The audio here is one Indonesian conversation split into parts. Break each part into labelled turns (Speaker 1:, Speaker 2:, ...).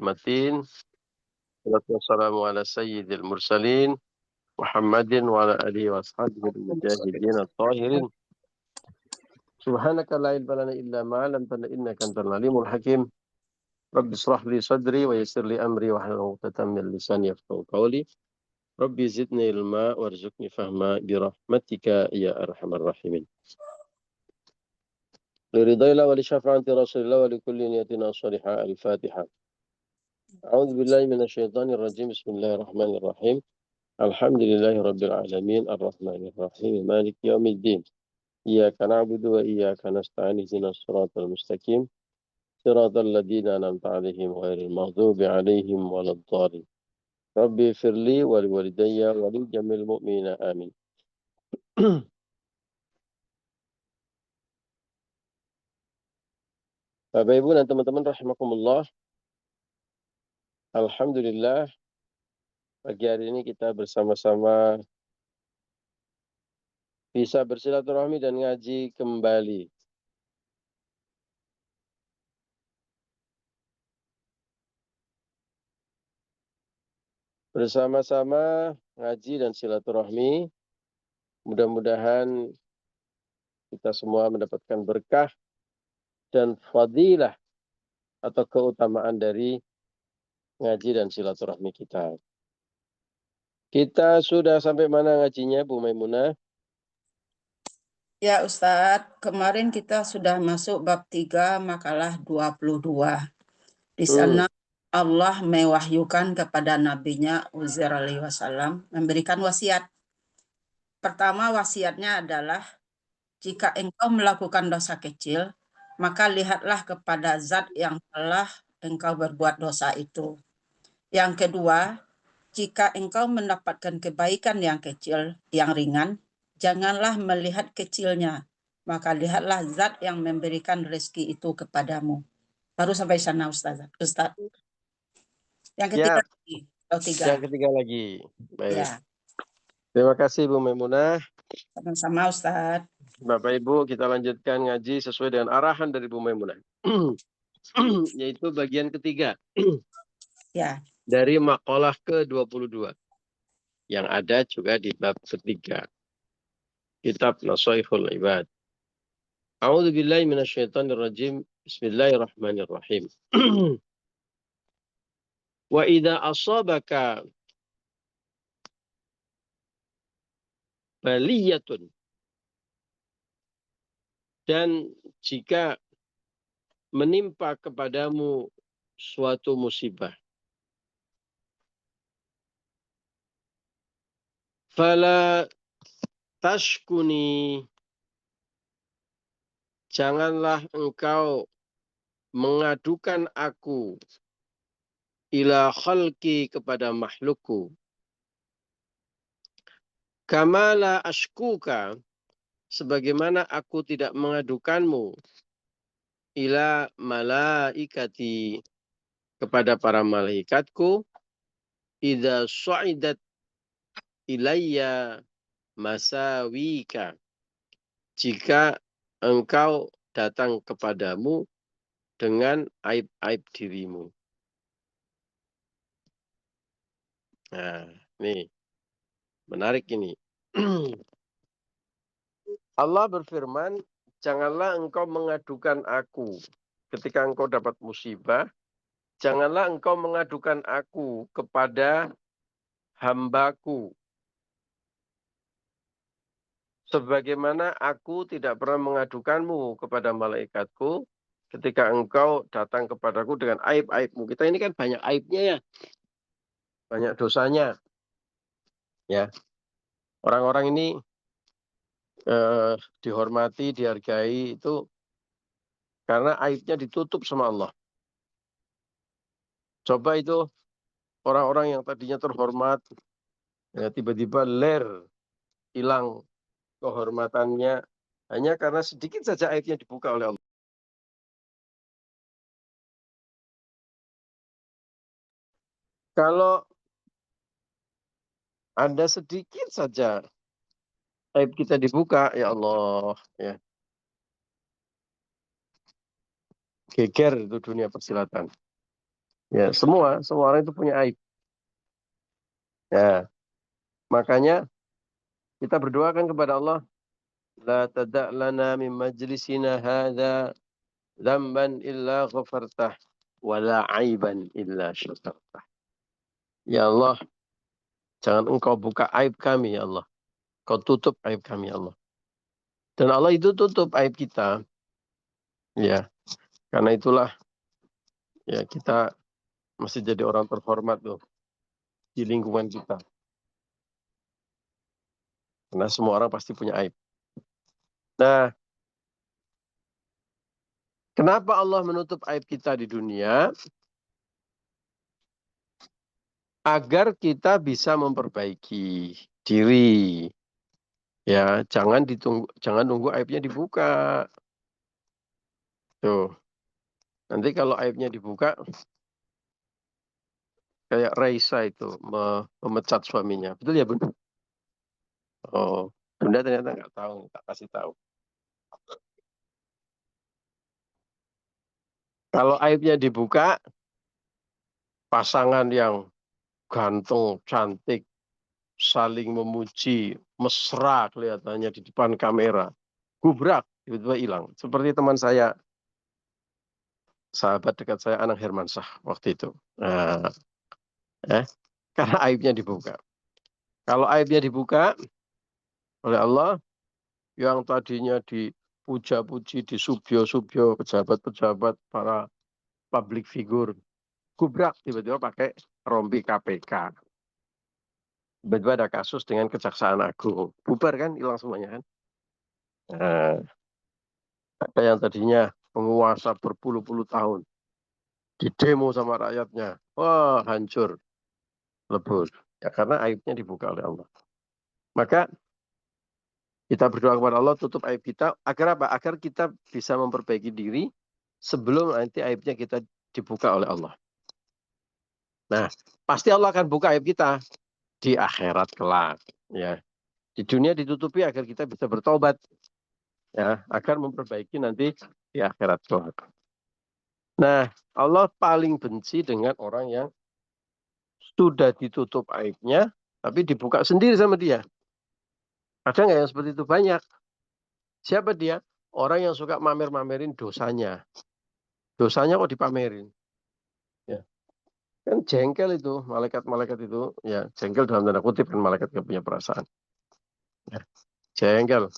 Speaker 1: matin. Wassalamu ala sayyidil mursalin Muhammadin wa ala alihi wa ashabihi al-mujahidin at-tahirin. Subhanaka la ilma lana illa ma 'allamtana innaka antal alimul hakim. Rabbi ishrah li sadri wa yassir li amri wahlul 'uqdatam min lisani yafqahu qawli. Rabbi zidni ilma warzuqni fahma bi rahmatika ya arhamar rahimin. Liridhaillah wa li syafa'ati Rasulillah wa li kulli niyatina shalihah. Al-Fatihah. A'udzu billahi minasyaitonir rajim. Bismillahirrahmanirrahim. Alhamdulillahi rabbil alamin arrahmanir rahim maliki yaumiddin. Iyyaka na'budu wa iyyaka nasta'in ihdinas siratal mustaqim. Siratal ladzina an'amta 'alaihim ghairil maghdubi 'alaihim waladdallin. Rabbi firli wa liwalidayya wa li jamil mu'minina amin. Bapak Ibu dan teman-teman rahimakumullah. Alhamdulillah pagi hari ini kita bersama-sama bisa bersilaturahmi dan ngaji kembali. Bersama-sama ngaji dan silaturahmi. Mudah-mudahan kita semua mendapatkan berkah dan fadilah atau keutamaan dari ngaji dan silaturahmi kita. Kita sudah sampai mana ngajinya, Bu Maimunah?
Speaker 2: Ya Ustadz, kemarin kita sudah masuk bab 3 makalah 22. Di sana Allah mewahyukan kepada nabinya Uzair alaihi wasallam memberikan wasiat. Pertama wasiatnya adalah jika engkau melakukan dosa kecil, maka lihatlah kepada zat yang telah engkau berbuat dosa itu. Yang kedua, jika engkau mendapatkan kebaikan yang kecil, yang ringan, janganlah melihat kecilnya, maka lihatlah zat yang memberikan rezeki itu kepadamu. Baru sampai sana Ustaz. Yang ketiga lagi, atau tiga.
Speaker 1: Yang ketiga lagi. Baik.
Speaker 2: Ya.
Speaker 1: Terima kasih Bu Maimunah.
Speaker 2: Sama-sama Ustaz.
Speaker 1: Bapak Ibu, kita lanjutkan ngaji sesuai dengan arahan dari Bu Maimunah. Yaitu bagian ketiga.
Speaker 2: Ya.
Speaker 1: Dari makalah ke-22. Yang ada juga di bab ketiga. Kitab Nasaihul Ibad. A'udzu billahi minasyaitonir rajim. Bismillahirrahmanirrahim. Wa idza asabaka baliyatun, dan jika menimpa kepadamu suatu musibah, fala tashkuni, janganlah engkau mengadukan aku, ila khalqi, kepada makhlukku, kamala ashkuka, sebagaimana aku tidak mengadukanmu, ila malaikati, kepada para malaikatku, idza su'idat ilayya masawika, jika engkau datang kepadamu dengan aib-aib dirimu. Nah, ini menarik ini. Allah berfirman, janganlah engkau mengadukan aku ketika engkau dapat musibah. Janganlah engkau mengadukan aku kepada hambaku, sebagaimana aku tidak pernah mengadukanmu kepada malaikatku ketika engkau datang kepadaku dengan aib-aibmu. Kita ini kan banyak aibnya ya. Banyak dosanya. Ya. Orang-orang ini dihormati, dihargai itu karena aibnya ditutup sama Allah. Coba itu orang-orang yang tadinya terhormat, ya, tiba-tiba hilang kehormatannya hanya karena sedikit saja aibnya dibuka oleh Allah. Kalau ada sedikit saja aib kita dibuka, ya Allah, ya, geger itu dunia persilatan. Ya, semua orang itu punya aib. Ya, makanya kita berdoakan kepada Allah, la tada' lana min majlisina hadza dzamban illa ghafartah wa la aiban illa syakartah. Ya Allah, jangan engkau buka aib kami ya Allah. Kau tutup aib kami ya Allah. Dan Allah itu tutup aib kita. Ya, karena itulah ya kita masih jadi orang terhormat tuh di lingkungan kita. Karena semua orang pasti punya aib. Nah, kenapa Allah menutup aib kita di dunia? Agar kita bisa memperbaiki diri. Ya, jangan nunggu aibnya dibuka. Tuh. Nanti kalau aibnya dibuka, kayak Raisa itu memecat suaminya. Betul ya, Bunda? Oh, Bunda ternyata nggak tahu, tak kasih tahu. Kalau aibnya dibuka, pasangan yang ganteng, cantik, saling memuji, mesra kelihatannya di depan kamera. Gubrak, tiba-tiba hilang. Seperti teman saya, sahabat dekat saya, Anang Hermansyah waktu itu. Nah, karena aibnya dibuka. Kalau aibnya dibuka oleh Allah, yang tadinya dipuja-puji, disubyo-subyo, pejabat-pejabat, para public figure, gubrak tiba-tiba pakai rompi KPK. Tiba-tiba ada kasus dengan Kejaksaan Agung. Bubar kan, hilang semuanya kan. Nah, ada yang tadinya penguasa berpuluh-puluh tahun, di demo sama rakyatnya, wah hancur, lebur. Ya karena aibnya dibuka oleh Allah. Maka kita berdoa kepada Allah tutup aib kita. Agar apa? Agar kita bisa memperbaiki diri sebelum nanti aibnya kita dibuka oleh Allah. Nah, pasti Allah akan buka aib kita di akhirat kelak. Ya, di dunia ditutupi agar kita bisa bertobat. Ya, agar memperbaiki nanti di akhirat kelak. Nah, Allah paling benci dengan orang yang sudah ditutup aibnya, tapi dibuka sendiri sama dia. Ada nggak yang seperti itu? Banyak. Siapa dia? Orang yang suka mamer-mamerin dosanya. Dosanya kok dipamerin. Ya. Kan jengkel itu, malaikat-malaikat itu. Ya, jengkel dalam tanda kutip kan malaikat yang punya perasaan. Ya. Jengkel.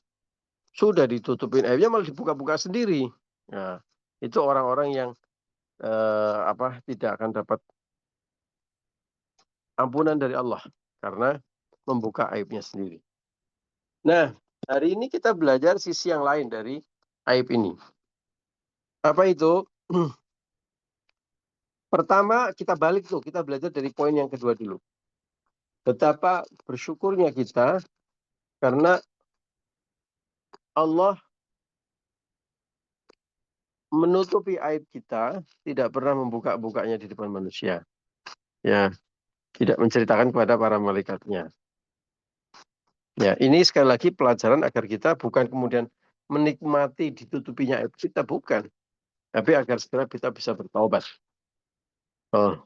Speaker 1: Sudah ditutupin aibnya malah dibuka-buka sendiri. Nah, itu orang-orang yang tidak akan dapat ampunan dari Allah karena membuka aibnya sendiri. Nah, hari ini kita belajar sisi yang lain dari aib ini. Apa itu? Pertama, kita balik tuh, kita belajar dari poin yang kedua dulu. Betapa bersyukurnya kita karena Allah menutupi aib kita, tidak pernah membuka-bukanya di depan manusia. Ya, tidak menceritakan kepada para malaikatnya. Ya, ini sekali lagi pelajaran agar kita bukan kemudian menikmati ditutupinya aib kita, bukan. Tapi agar segera kita bisa bertaubat. Oh,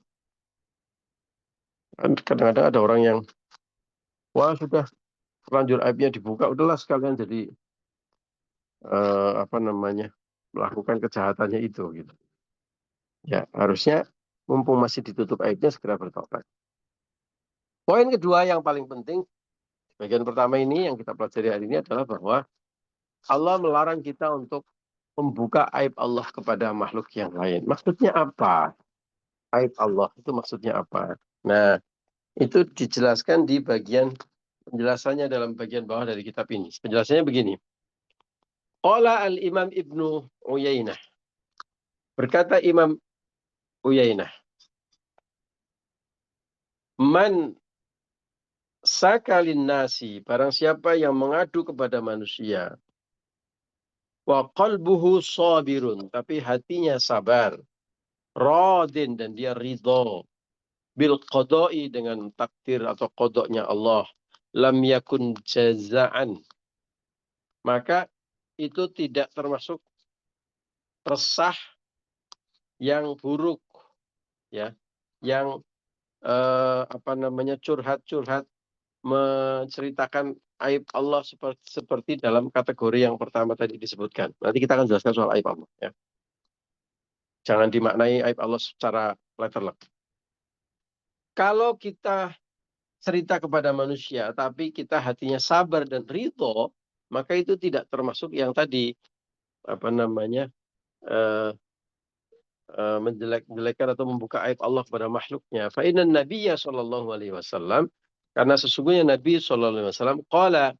Speaker 1: kadang-kadang ada orang yang, wah sudah terlanjur aibnya dibuka, udahlah sekalian jadi melakukan kejahatannya itu. Gitu. Ya, harusnya mumpung masih ditutup aibnya segera bertobat. Poin kedua yang paling penting, bagian pertama ini yang kita pelajari hari ini adalah bahwa Allah melarang kita untuk membuka aib Allah kepada makhluk yang lain. Maksudnya apa? Aib Allah itu maksudnya apa? Nah, itu dijelaskan di bagian penjelasannya dalam bagian bawah dari kitab ini. Penjelasannya begini. Qala al-Imam Ibnu Uyainah. Berkata Imam Uyainah. Man sakalin nasi, barang siapa yang mengadu kepada manusia. Wa qalbuhu sabirun, tapi hatinya sabar. Radin, dan dia ridho. Bil qada'i, dengan takdir atau kodoknya Allah. Lam yakun jaza'an. Maka itu tidak termasuk resah yang buruk. ya, yang curhat-curhat menceritakan aib Allah seperti dalam kategori yang pertama tadi disebutkan. Nanti kita akan jelaskan soal aib Allah. Ya. Jangan dimaknai aib Allah secara letterlek. Kalau kita cerita kepada manusia, tapi kita hatinya sabar dan ridho, maka itu tidak termasuk yang tadi menjelek-jelekan atau membuka aib Allah kepada makhluknya. Fa inna Nabiyya sallallahu alaihi wasallam, karena sesungguhnya Nabi sallallahu alaihi wasallam qala,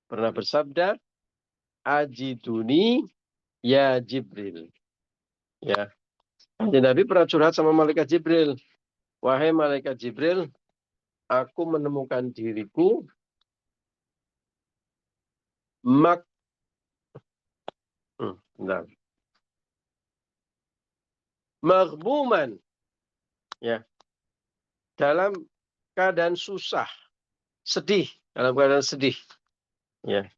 Speaker 1: pernah bersabda, ajiduni ya Jibril. Ya. Jadi Nabi pernah curhat sama malaikat Jibril. Wahai malaikat Jibril, aku menemukan diriku mak bentar. Maghbuman, ya, dalam keadaan susah, sedih, dalam keadaan sedih, ya.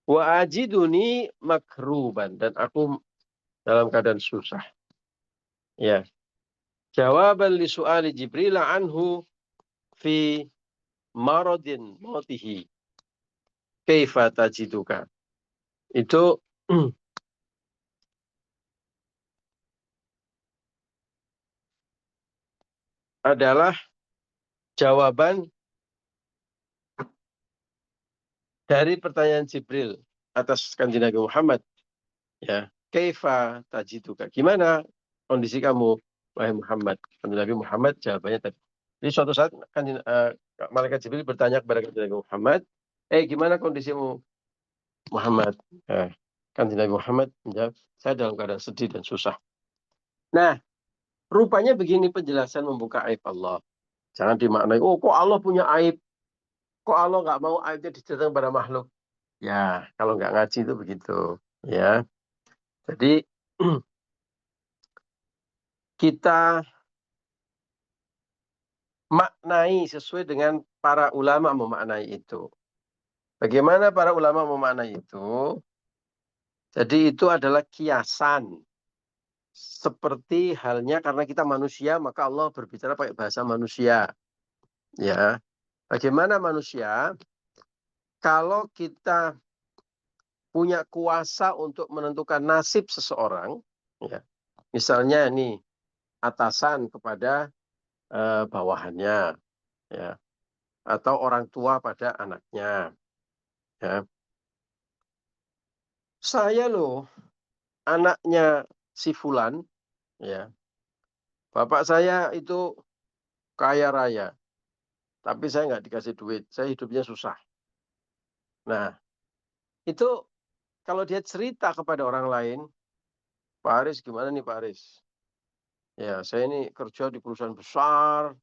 Speaker 1: Wa ajiduni makruban, dan aku dalam keadaan susah. Ya. Jawaban li su'ali Jibril anhu fi maradin mautihi. Kaifa tajiduka? Itu adalah jawaban dari pertanyaan Jibril atas kanjeng Nabi Muhammad. Ya, kaifa tajiduka? Gimana kondisi kamu, wahai Muhammad? Kanjeng Nabi Muhammad jawabannya tadi. Jadi suatu saat malaikat Jibril bertanya kepada kanjeng Nabi Muhammad, gimana kondisimu, Muhammad? Kanjeng Nabi Muhammad menjawab, saya dalam keadaan sedih dan susah. Nah, rupanya begini penjelasan membuka aib Allah. Jangan dimaknai, oh kok Allah punya aib? Kok Allah nggak mau aibnya diceritakan pada makhluk? Ya, kalau nggak ngaji itu begitu. Ya, jadi kita maknai sesuai dengan para ulama memaknai itu. Bagaimana para ulama memaknai itu? Jadi itu adalah kiasan. Seperti halnya karena kita manusia, maka Allah berbicara pakai bahasa manusia. Ya, bagaimana manusia? Kalau kita punya kuasa untuk menentukan nasib seseorang, ya, misalnya ini atasan kepada bawahannya, ya, atau orang tua pada anaknya, ya. Saya loh anaknya si Fulan, ya. Bapak saya itu kaya raya, tapi saya nggak dikasih duit, saya hidupnya susah. Nah, itu kalau dia cerita kepada orang lain, Pak Aris gimana nih Pak Aris? Ya, saya ini kerja di perusahaan besar,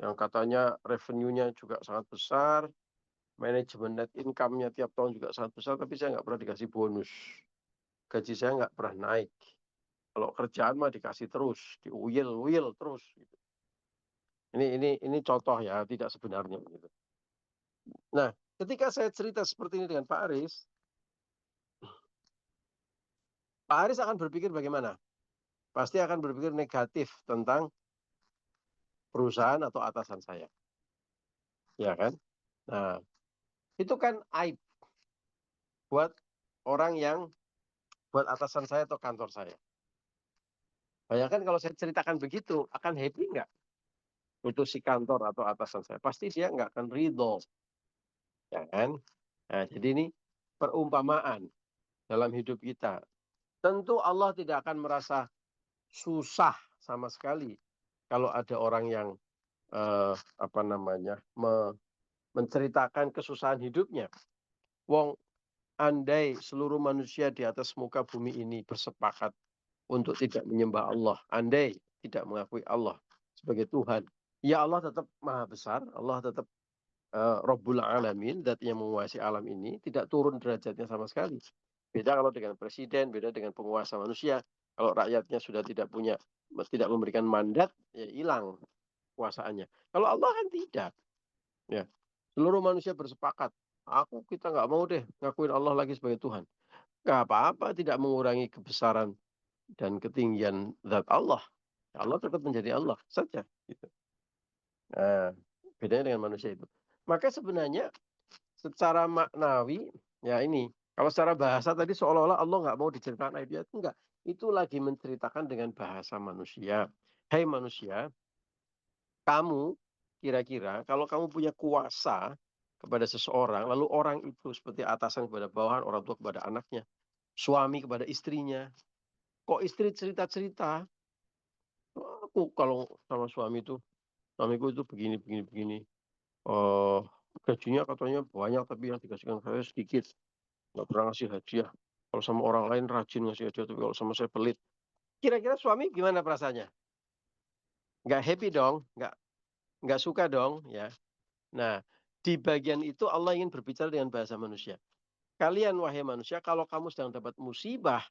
Speaker 1: yang katanya revenue-nya juga sangat besar, manajemen net income-nya tiap tahun juga sangat besar, tapi saya nggak pernah dikasih bonus. Gaji saya nggak pernah naik. Kalau kerjaan mah dikasih terus, diuyil-uyil terus. Gitu. Ini contoh ya, tidak sebenarnya. Gitu. Nah, ketika saya cerita seperti ini dengan Pak Aris akan berpikir bagaimana? Pasti akan berpikir negatif tentang perusahaan atau atasan saya. Ya kan? Nah, itu kan aib buat orang yang, buat atasan saya atau kantor saya. Bayangkan kalau saya ceritakan begitu, akan happy nggak? Untuk si kantor atau atasan saya. Pasti dia nggak akan ridho. Ya kan? Nah, jadi ini perumpamaan dalam hidup kita. Tentu Allah tidak akan merasa susah sama sekali kalau ada orang yang menceritakan kesusahan hidupnya. Wong, andai seluruh manusia di atas muka bumi ini bersepakat untuk tidak menyembah Allah, andai tidak mengakui Allah sebagai Tuhan, ya Allah tetap maha besar, Allah tetap Rabbul Alamin, zat yang menguasai alam ini, tidak turun derajatnya sama sekali. Beda kalau dengan presiden, beda dengan penguasa manusia. Kalau rakyatnya sudah tidak memberikan mandat, ya hilang kuasaannya. Kalau Allah kan tidak. Ya. Seluruh manusia bersepakat. Kita nggak mau deh ngakuin Allah lagi sebagai Tuhan. Nggak apa-apa, tidak mengurangi kebesaran dan ketinggian zat Allah. Allah tetap menjadi Allah saja. Gitu. Nah, bedanya dengan manusia itu. Maka sebenarnya secara maknawi, ya ini, kalau secara bahasa tadi seolah-olah Allah nggak mau diceritakan aib itu enggak. Itu lagi menceritakan dengan bahasa manusia. Hai manusia, kamu kira-kira kalau kamu punya kuasa kepada seseorang, lalu orang itu seperti atasan kepada bawahan, orang tua kepada anaknya, suami kepada istrinya. Kok istri cerita-cerita, aku kalau sama suamiku itu begini, begini, begini. Gajinya katanya banyak tapi yang dikasihkan saya sedikit. Nggak pernah ngasih hadiah. Kalau sama orang lain rajin ngasih hadiah, tapi kalau sama saya pelit. Kira-kira suami gimana perasaannya? Nggak happy dong, nggak suka dong, ya. Nah, di bagian itu Allah ingin berbicara dengan bahasa manusia. Kalian wahai manusia, kalau kamu sedang dapat musibah,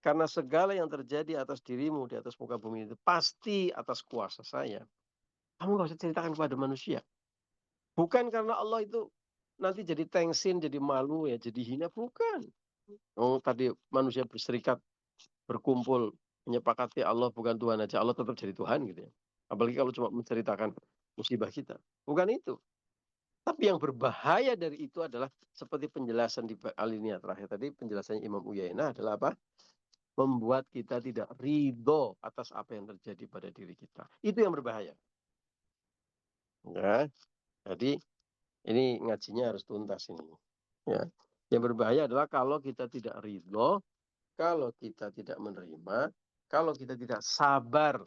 Speaker 1: karena segala yang terjadi atas dirimu di atas muka bumi itu pasti atas kuasa saya. Kamu nggak usah ceritakan kepada manusia. Bukan karena Allah itu nanti jadi tengsin, jadi malu, ya jadi hina. Bukan. Oh, tadi manusia berserikat, berkumpul, menyepakati Allah bukan Tuhan aja. Allah tetap jadi Tuhan gitu ya. Apalagi kalau cuma menceritakan musibah kita. Bukan itu. Tapi yang berbahaya dari itu adalah seperti penjelasan di alinea terakhir tadi, penjelasannya Imam Uyainah adalah apa? Membuat kita tidak ridho atas apa yang terjadi pada diri kita. Itu yang berbahaya. Ya, jadi ini ngajinya harus tuntas ini. Ya. Yang berbahaya adalah kalau kita tidak ridho, kalau kita tidak menerima, kalau kita tidak sabar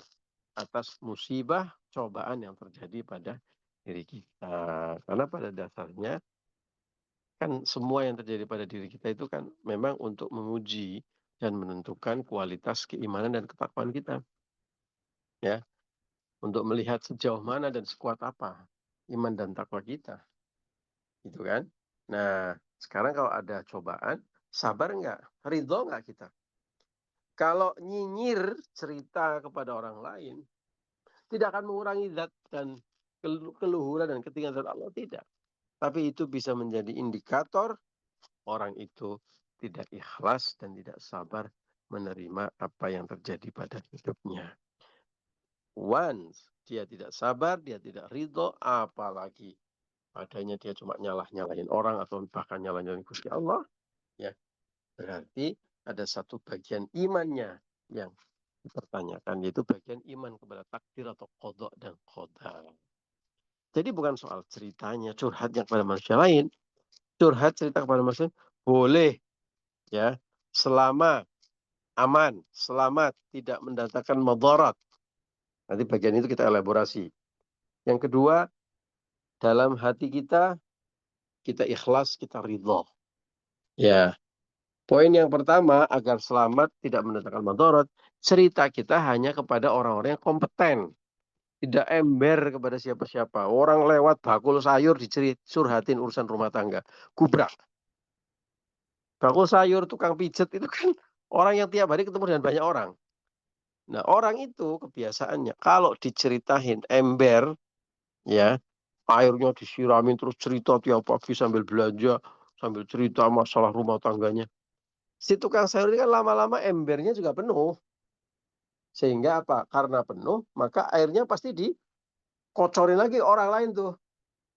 Speaker 1: atas musibah, cobaan yang terjadi pada diri kita. Karena pada dasarnya kan semua yang terjadi pada diri kita itu kan memang untuk menguji dan menentukan kualitas keimanan dan ketakwaan kita. Ya, untuk melihat sejauh mana dan sekuat apa iman dan takwa kita. Gitu kan? Nah, sekarang kalau ada cobaan, sabar nggak? Ridho nggak kita? Kalau nyinyir cerita kepada orang lain, tidak akan mengurangi zat dan keluhuran dan ketinggian zat Allah, tidak. Tapi itu bisa menjadi indikator orang itu tidak ikhlas dan tidak sabar menerima apa yang terjadi pada hidupnya. Once dia tidak sabar, dia tidak ridho, apalagi padanya dia cuma nyalahin orang atau bahkan nyalahin Gusti Allah, ya berarti ada satu bagian imannya yang dipertanyakan, yaitu bagian iman kepada takdir atau qada dan qadar. Jadi bukan soal ceritanya, curhatnya kepada manusia lain. Curhat cerita kepada manusia boleh, ya, selama aman, selamat, tidak mendatangkan madarat. Nanti bagian itu kita elaborasi. Yang kedua, dalam hati kita ikhlas, kita ridho. Ya, poin yang pertama, agar selamat tidak mendatangkan madarat, cerita kita hanya kepada orang-orang yang kompeten. Tidak ember kepada siapa-siapa. Orang lewat bakul sayur dicurhatin urusan rumah tangga. Gubrak. Bakul sayur, tukang pijet itu kan orang yang tiap hari ketemu dengan banyak orang. Nah, orang itu kebiasaannya kalau diceritain ember, ya, airnya disiramin terus cerita tiap pagi sambil belanja, sambil cerita masalah rumah tangganya. Si tukang sayur ini kan lama-lama embernya juga penuh. Sehingga apa? Karena penuh, maka airnya pasti dikocorin lagi orang lain tuh.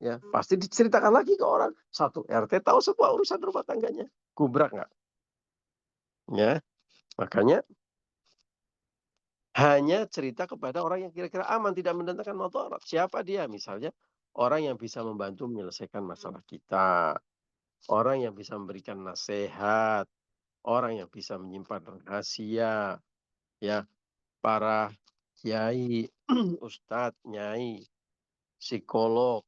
Speaker 1: Ya, pasti diceritakan lagi ke orang. Satu RT tahu semua urusan rumah tangganya. Gubrak nggak? Ya, makanya hanya cerita kepada orang yang kira-kira aman, tidak mendatangkan madarat. Siapa dia? Misalnya orang yang bisa membantu menyelesaikan masalah kita, orang yang bisa memberikan nasihat, orang yang bisa menyimpan rahasia, ya, para kiai, ustadz, nyai, psikolog,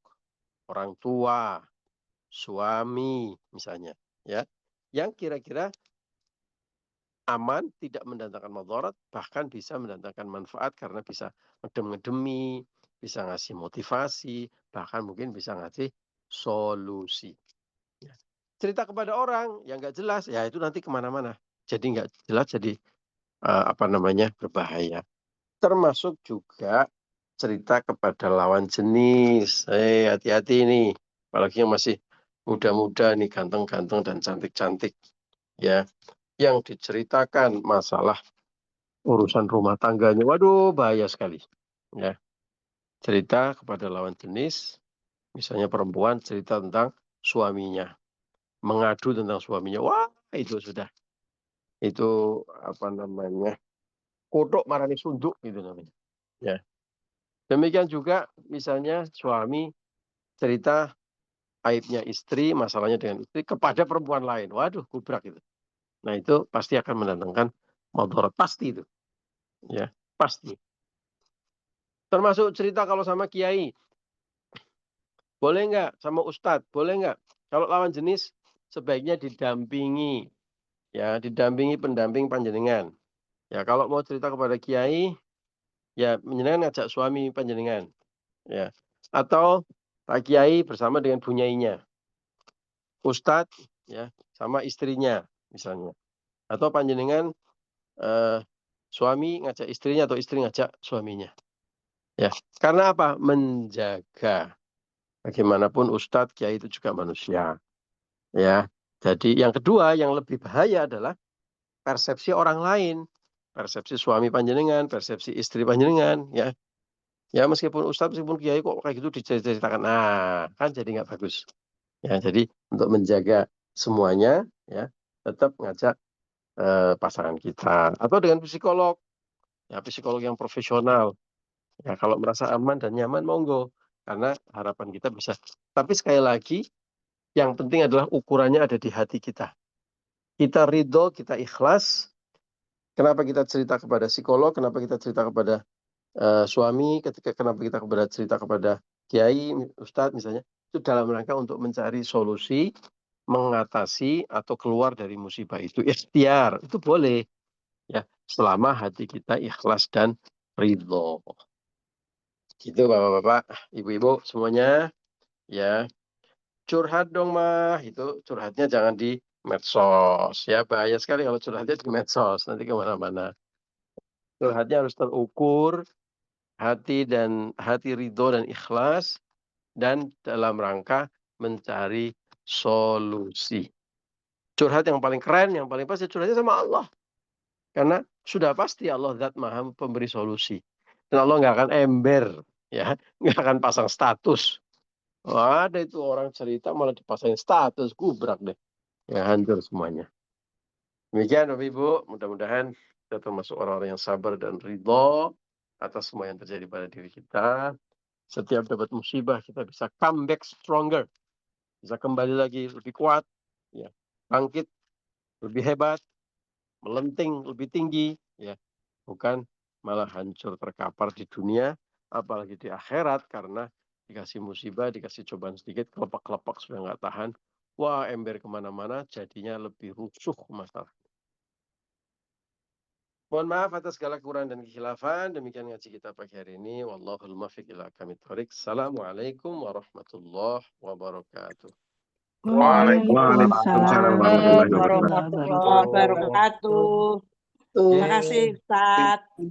Speaker 1: orang tua, suami misalnya, ya, yang kira-kira aman, tidak mendatangkan madarat, bahkan bisa mendatangkan manfaat karena bisa ngedem-ngedemi, bisa ngasih motivasi, bahkan mungkin bisa ngasih solusi. Ya. Cerita kepada orang yang nggak jelas, ya itu nanti kemana-mana. Jadi nggak jelas, jadi berbahaya. Termasuk juga cerita kepada lawan jenis. Hati-hati nih, apalagi yang masih muda-muda nih, ganteng-ganteng dan cantik-cantik, ya, yang diceritakan masalah urusan rumah tangganya. Waduh, bahaya sekali. Ya, cerita kepada lawan jenis, misalnya perempuan cerita tentang suaminya, mengadu tentang suaminya. Wah, itu sudah. Itu apa namanya? Kodok marani sunduk gitu namanya. Ya. Demikian juga misalnya suami cerita aibnya istri, masalahnya dengan istri kepada perempuan lain. Waduh, kubrak itu. Nah, itu pasti akan mendatangkan madarat, pasti itu. Ya, pasti. Termasuk cerita kalau sama kiai. Boleh nggak sama ustadz? Boleh nggak? Kalau lawan jenis sebaiknya didampingi. Ya, didampingi pendamping panjenengan. Ya, kalau mau cerita kepada kiai, ya panjenengan ngajak suami panjenengan. Ya. Atau Pak Kiai bersama dengan bunyainya. Ustadz ya sama istrinya misalnya. Atau panjenengan suami ngajak istrinya atau istri ngajak suaminya. Ya, karena apa? Menjaga. Bagaimanapun Ustadz Kiai itu juga manusia. Ya. Jadi yang kedua yang lebih bahaya adalah persepsi orang lain. Persepsi suami panjenengan, persepsi istri panjenengan, ya. Ya meskipun Ustadz, meskipun Kiai kok kayak gitu diceritakan. Nah, kan jadi nggak bagus. Ya, jadi untuk menjaga semuanya, ya tetap ngajak pasangan kita atau dengan psikolog, ya psikolog yang profesional. Ya kalau merasa aman dan nyaman monggo, karena harapan kita bisa. Tapi sekali lagi, yang penting adalah ukurannya ada di hati kita. Kita ridho, kita ikhlas. Kenapa kita cerita kepada psikolog? Kenapa kita cerita kepada suami? Kenapa kita cerita kepada kiai, ustadz misalnya? Itu dalam rangka untuk mencari solusi, mengatasi atau keluar dari musibah itu. Ikhtiar itu boleh, ya selama hati kita ikhlas dan ridho. Gitu bapak-bapak, ibu-ibu semuanya, ya curhat dong mah, itu curhatnya jangan di medsos, ya bahaya sekali kalau curhatnya di medsos, nanti kemana-mana. Curhatnya harus terukur, hati ridho dan ikhlas, dan dalam rangka mencari solusi. Curhat yang paling keren, yang paling pasti curhatnya sama Allah. Karena sudah pasti Allah zat maha pemberi solusi. Dan Allah nggak akan ember, ya, nggak akan pasang status. Wah, ada itu orang cerita malah dipasangin status, gubrak deh. Ya hancur semuanya. Demikian Bapak Ibu, mudah-mudahan kita termasuk orang-orang yang sabar dan ridho atas semua yang terjadi pada diri kita. Setiap dapat musibah kita bisa come back stronger. Bisa kembali lagi lebih kuat, ya, bangkit lebih hebat, melenting lebih tinggi, ya, bukan malah hancur terkapar di dunia, apalagi di akhirat karena dikasih musibah, dikasih cobaan sedikit, kelepak-kelepak sudah nggak tahan, wah ember kemana-mana, jadinya lebih rusuh masalah. Mohon maaf atas segala kekurangan dan kekhilafan. Demikian ngaji kita pagi hari ini. Wallahul muwaffiq ila aqwamit thoriq. Assalamualaikum warahmatullahi wabarakatuh.
Speaker 3: Waalaikumsalam warahmatullahi wabarakatuh.
Speaker 2: warahmatullahi wabarakatuh. Terima kasih, Ustadz.